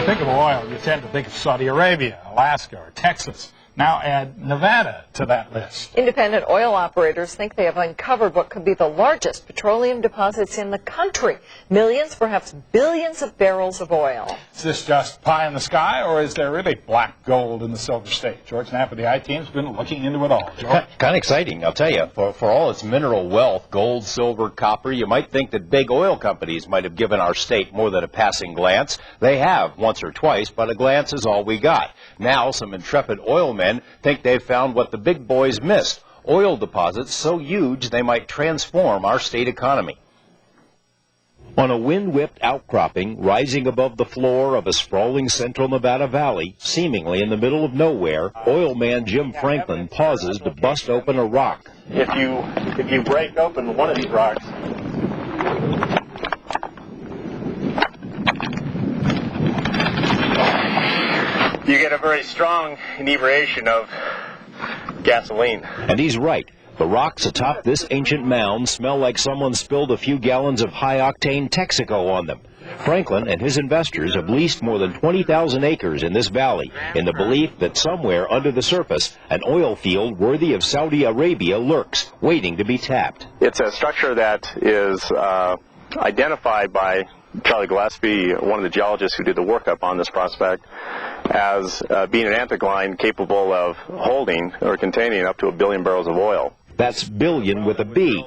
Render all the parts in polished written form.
think of oil, you tend to think of Saudi Arabia, Alaska, or Texas. Now add Nevada to that list. Independent oil operators think they have uncovered what could be the largest petroleum deposits in the country. Millions, perhaps billions of barrels of oil. Is this just pie in the sky, or is there really black gold in the Silver State? George Knapp of the I-Team's been looking into it all. George? Kind of exciting, I'll tell you. For all its mineral wealth, gold, silver, copper, you might think that big oil companies might have given our state more than a passing glance. They have, once or twice, but a glance is all we got. Now, some intrepid oil men think they've found what the big boys missed, oil deposits so huge they might transform our state economy. On a wind-whipped outcropping rising above the floor of a sprawling central Nevada valley, seemingly in the middle of nowhere, oil man Jim Franklin pauses to bust open a rock. If you break open one of these rocks, you get a very strong inebriation of gasoline. And he's right. The rocks atop this ancient mound smell like someone spilled a few gallons of high-octane Texaco on them. Franklin and his investors have leased more than 20,000 acres in this valley in the belief that somewhere under the surface, an oil field worthy of Saudi Arabia lurks, waiting to be tapped. It's a structure that is identified by Charlie Gillespie, one of the geologists who did the workup on this prospect, as being an anticline capable of holding or containing up to 1 billion barrels of oil. That's billion with a B.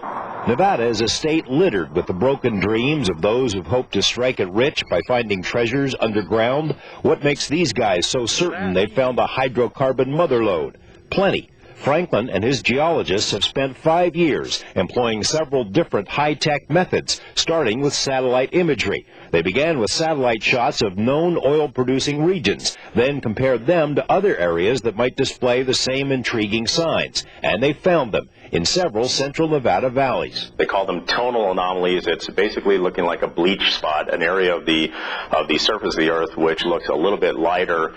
Nevada is a state littered with the broken dreams of those who've hoped to strike it rich by finding treasures underground. What makes these guys so certain they've found a hydrocarbon motherlode? Plenty. Franklin and his geologists have spent 5 years employing several different high-tech methods, starting with satellite imagery. They began with satellite shots of known oil-producing regions, then compared them to other areas that might display the same intriguing signs. And they found them in several central Nevada valleys. They call them tonal anomalies. It's basically looking like a bleach spot, an area of the surface of the earth which looks a little bit lighter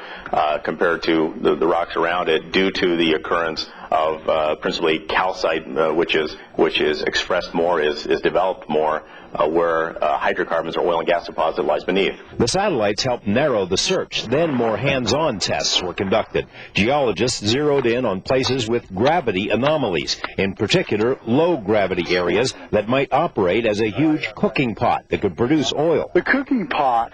compared to the rocks around it, due to the occurrence of principally calcite, which is expressed more, is developed more, where hydrocarbons or oil and gas deposit lies beneath. The satellites helped narrow the search. Then more hands-on tests were conducted. Geologists zeroed in on places with gravity anomalies, in particular low-gravity areas that might operate as a huge cooking pot that could produce oil. The cooking pot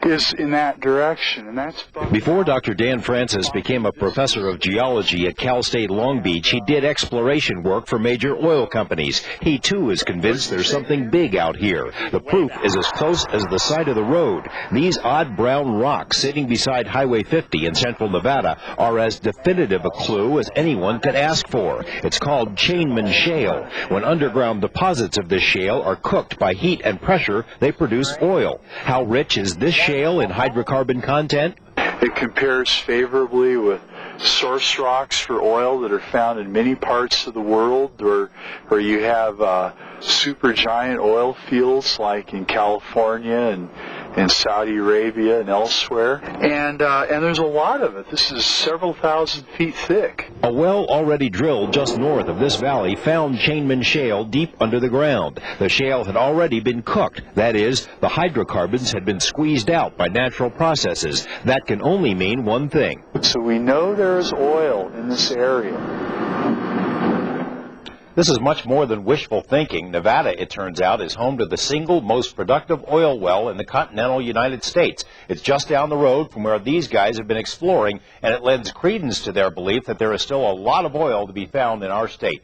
is in that direction, and that's... Before Dr. Dan Francis became a professor of geology at Cal State Long Beach, he did exploration work for major oil companies. He, too, is convinced there's something big out here. The proof is as close as the side of the road. These odd brown rocks sitting beside Highway 50 in central Nevada are as definitive a clue as anyone could ask for. It's called Chainman Shale. When underground deposits of this shale are cooked by heat and pressure, they produce oil. How rich is this shale in hydrocarbon content? It compares favorably with source rocks for oil that are found in many parts of the world, where you have supergiant oil fields like in California and in Saudi Arabia and elsewhere. And there's a lot of it. This is several thousand feet thick. A well already drilled just north of this valley found Chainman Shale deep under the ground. The shale had already been cooked. That is, the hydrocarbons had been squeezed out by natural processes. That can only mean one thing. So we know there's oil in this area. This is much more than wishful thinking. Nevada, it turns out, is home to the single most productive oil well in the continental United States. It's just down the road from where these guys have been exploring, and it lends credence to their belief that there is still a lot of oil to be found in our state.